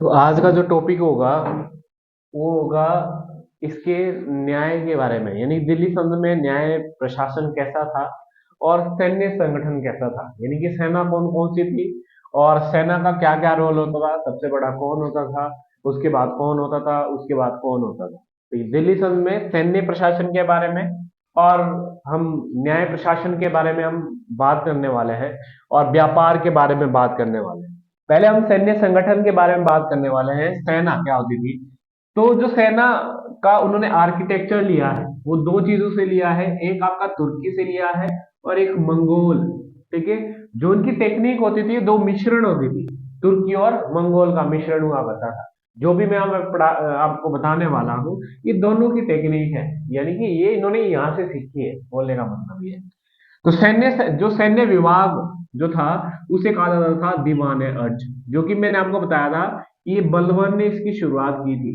तो आज का जो टॉपिक होगा वो होगा इसके न्याय के बारे में, यानी दिल्ली संघ में न्याय प्रशासन कैसा था और सैन्य संगठन कैसा था, यानी कि सेना कौन कौन सी थी और सेना का क्या क्या रोल होता था, सबसे बड़ा कौन होता था, उसके बाद कौन होता था, उसके बाद कौन होता था। तो ये दिल्ली संघ में सैन्य प्रशासन के बारे में और हम न्याय प्रशासन के बारे में हम बात करने वाले हैं और व्यापार के बारे में बात करने वाले हैं। पहले हम सैन्य संगठन के बारे में बात करने वाले हैं, सेना क्या होती थी। तो जो सेना का उन्होंने आर्किटेक्चर लिया है वो दो चीजों से लिया है, एक आपका तुर्की से लिया है और एक मंगोल। ठीक है, जो उनकी टेक्निक होती थी दो मिश्रण होती थी, तुर्की और मंगोल का मिश्रण हुआ करता था। जो भी मैं आपको बताने वाला हूँ ये दोनों की टेक्निक है, यानी कि ये इन्होंने यहाँ से सीखी है, बोलने का मतलब ये है। तो जो सैन्य विभाग जो था उसे कहा जाता था दीवान अर्ज, जो कि मैंने आपको बताया था कि ये बलबन ने इसकी शुरुआत की थी।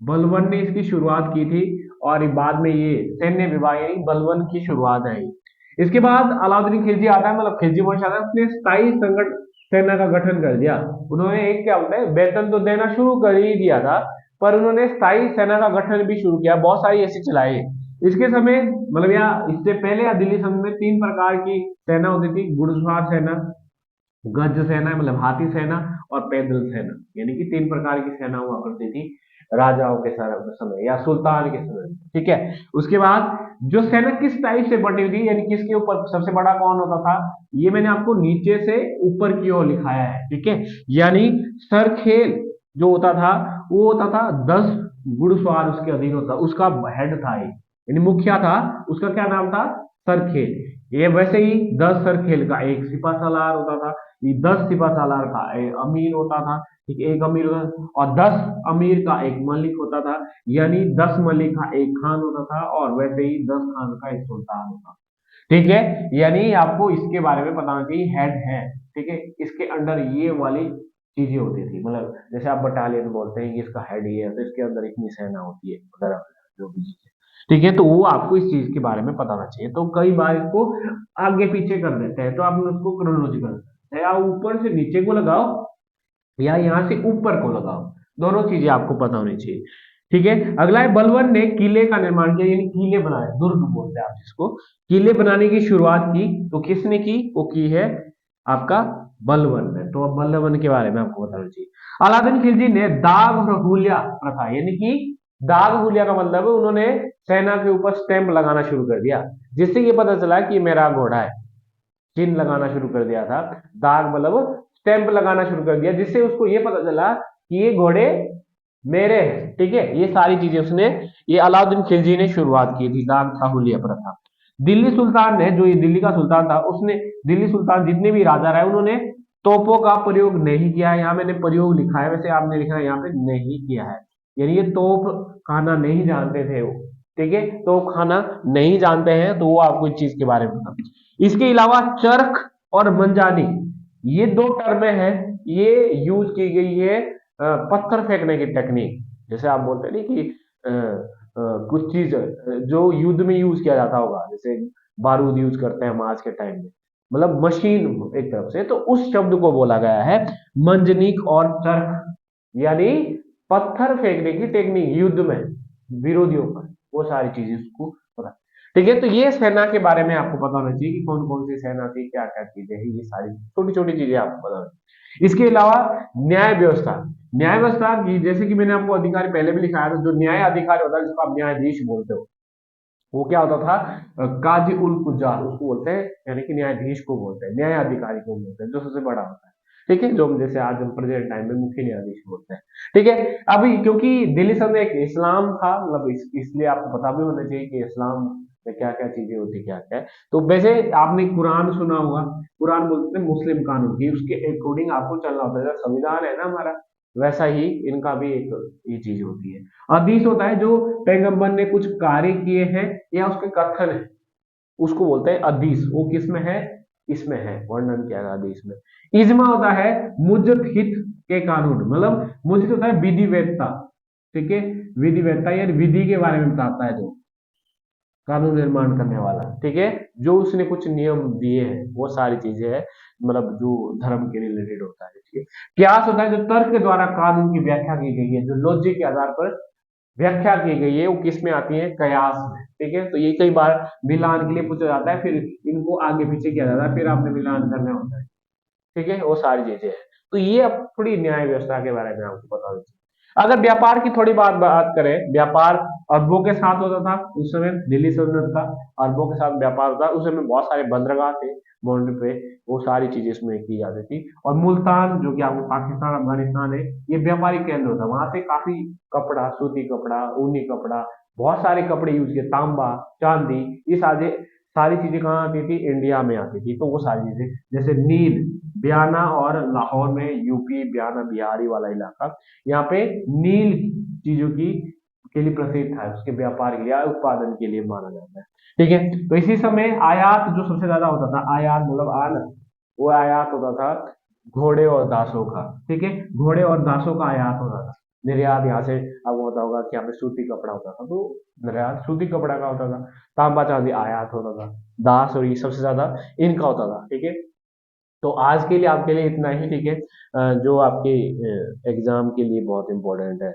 बलबन ने इसकी शुरुआत की थी और बाद में ये सैन्य विभाग यानी बलबन की शुरुआत है। इसके बाद अलाउद्दीन खिलजी आता है, मतलब खिलजी वंश आता है, उसने स्थायी संगठन सेना का गठन कर दिया। उन्होंने एक क्या बोलते हैं वेतन तो देना शुरू कर ही दिया था, पर उन्होंने स्थायी सेना का गठन भी शुरू किया, बहुत सारी ऐसी चलाई। इसके समय मतलब या इससे पहले या दिल्ली संघ में तीन प्रकार की सेना होती थी, घुड़सवार सेना, गज सेना मतलब हाथी सेना और पैदल सेना, यानी कि तीन प्रकार की सेना हुआ करती थी राजाओं के समय या सुल्तान के समय। ठीक है, उसके बाद जो सेना किस टाइप से बटी हुई थी, यानी किसके ऊपर सबसे बड़ा कौन होता था, ये मैंने आपको नीचे से ऊपर की ओर लिखाया है। ठीक है, यानी सरखेल जो होता था वो होता था 10 घुड़सवार उसके अधीन होता, उसका हेड था ये, यानी मुखिया था, उसका क्या नाम था, सरखेल। ये वैसे ही 10 सरखेल का एक सिपा सालार होता था, ये 10 सिपा सालार का एक अमीर होता था। ठीक है, एक अमीर होता था और 10 अमीर का एक मलिक होता था, यानी 10 मलिक का एक खान होता था और वैसे ही 10 खान का एक सुल्तान होता था। ठीक है, यानी आपको इसके बारे में पता होना चाहिए हेड है। ठीक है, इसके अंडर ये वाली चीजें होती थी, मतलब जैसे आप बटालियन बोलते हैं कि इसका हेड ये है तो इसके अंदर इतनी सेना होती है वगैरह जो भी चीजें। ठीक है, तो वो आपको इस चीज के बारे में पता होना चाहिए। तो कई बार इसको आगे पीछे कर देते हैं, तो आप उसको क्रोनोलॉजिकल या ऊपर से नीचे को लगाओ या यहाँ से ऊपर को लगाओ, दोनों चीजें आपको पता होनी चाहिए। ठीक है, अगला है बलबन ने किले का निर्माण किया, यानी किले बनाए, दुर्ग बोलते हैं आप जिसको। किले बनाने की शुरुआत की तो किसने की, वो की है आपका बलबन ने। तो अब बलबन के बारे में आपको बताना चाहिए। अलाउद्दीन खिलजी ने दाग और हुलिया प्रथा, यानी कि दाग हुलिया का मतलब है उन्होंने सेना के ऊपर स्टैंप लगाना शुरू कर दिया, जिससे ये पता चला कि मेरा घोड़ा है, चिन्ह लगाना शुरू कर दिया था। दाग मतलब स्टैंप लगाना शुरू कर दिया, जिससे उसको ये पता चला कि ये घोड़े मेरे हैं। ठीक है, ये सारी चीजें उसने, ये अलाउद्दीन खिलजी ने शुरुआत की थी दाग साहुलिया प्रथा। दिल्ली सुल्तान ने, जो ये दिल्ली का सुल्तान था, उसने दिल्ली सुल्तान जितने भी राजा रहे उन्होंने तोपों का प्रयोग नहीं किया है। यहाँ मैंने प्रयोग लिखा है, वैसे आपने लिखा है यहाँ पे नहीं किया है, यानी ये तोप खाना नहीं जानते थे वो। ठीक है, तो खाना नहीं जानते हैं, तो वो आपको इस चीज के बारे में बता। इसके अलावा चरख और मंजानी, ये दो टर्में हैं, ये यूज की गई है पत्थर फेंकने की टेक्निक। जैसे आप बोलते हैं ना कि कुछ चीज जो युद्ध में यूज किया जाता होगा, जैसे बारूद यूज करते हैं हम आज के टाइम में, मतलब मशीन एक तरफ से, तो उस शब्द को बोला गया है मंजनीक और चरख, यानी पत्थर फेंकने की टेक्निक युद्ध में विरोधियों पर, वो सारी चीजें उसको पता। ठीक है, तो ये सेना के बारे में आपको पता होना चाहिए कि कौन कौन सी सेना थी, क्या क्या चीजें हैं, ये सारी छोटी छोटी चीजें आपको पता होनी चाहिए। इसके अलावा न्याय व्यवस्था, न्याय व्यवस्था की जैसे कि मैंने आपको अधिकारी पहले भी लिखाया था, जो न्याय अधिकारी होता है जिसको आप न्यायाधीश बोलते हो, वो क्या होता था, काजी उल कुजार उसको बोलते हैं, यानी कि न्यायाधीश को बोलते हैं, न्याय अधिकारी को बोलते हैं, जो सबसे बड़ा होता है। ठीक है, जो हम जैसे आज हम प्रेजेंट टाइम में मुख्य न्यायाधीश बोलते हैं। ठीक है, अभी क्योंकि दिल्ली सब में एक इस्लाम था, मतलब इसलिए आपको पता भी होना चाहिए कि इस्लाम में क्या क्या चीजें होती क्या क्या है। तो वैसे आपने कुरान सुना होगा, कुरान बोलते हैं मुस्लिम कानून की, उसके अकॉर्डिंग आपको चलना होता है, संविधान है ना हमारा, वैसा ही इनका भी एक ये चीज होती है। हदीस होता है जो पैगंबर ने कुछ कार्य किए हैं या उसके कथन है, उसको बोलते हैं हदीस। वो किस में है, इसमें है, वर्णन किया गया हदीस में। इजमा होता है मुजत हित के कानून, मतलब मुजत होता है विधि वैधता। ठीक है, विधि वैधता यानी विधि के बारे में बताता है जो। कानून निर्माण करने वाला, ठीक है, जो उसने कुछ नियम दिए हैं वो सारी चीजें है, मतलब जो धर्म के रिलेटेड होता है, ठीक है। क्यास होता है जो तर्क के द्वारा कानून की व्याख्या की गई है, जो लॉजिक के आधार पर व्याख्या की गई है, वो किस में आती है, कयास में, ठीक है। तो ये कई बार मिलान के लिए पूछा जाता है, फिर इनको आगे पीछे किया जाता है, फिर आपने मिलान करना होता है, ठीक है, वो सारी चीजें हैं। तो ये अब थोड़ी न्याय व्यवस्था के बारे में आपको बता देते हैं। अगर व्यापार की थोड़ी बात बात करें, व्यापार अरबों के साथ होता था उस समय, दिल्ली सल्तनत का अरबों के साथ व्यापार होता, उस समय बहुत सारे बंदरगाह थे बॉर्डर पे, वो सारी चीजें इसमें की जाती थी। और मुल्तान जो कि आपको पाकिस्तान अफगानिस्तान है, ये व्यापारिक केंद्र होता, वहां से काफी कपड़ा, सूती कपड़ा, ऊनी कपड़ा, बहुत सारे कपड़े यूज किए, तांबा, चांदी, ये सारे सारी चीजें कहाँ आती थी, इंडिया में आती थी। तो वो सारी चीजें, जैसे नील, बयाना और लाहौर में, यूपी बयाना बिहारी वाला इलाका, यहाँ पे नील चीजों की के लिए प्रसिद्ध था, उसके व्यापार के लिए, उत्पादन के लिए माना जाता है, ठीक है। तो इसी समय आयात जो सबसे ज्यादा होता था, आयात मतलब आना, वो आयात होता था घोड़े और दासों का, ठीक है, घोड़े और दासों का आयात होता था। निर्यात यहाँ से, आपको पता होगा कि यहाँ पे सूती कपड़ा होता था, तो निर्यात सूती कपड़ा का होता था। तांबा चांदी आयात होता था, दास और ये सबसे ज्यादा इनका होता था, ठीक है। तो आज के लिए आपके लिए इतना ही, ठीक है, जो आपके एग्जाम के लिए बहुत इंपॉर्टेंट है।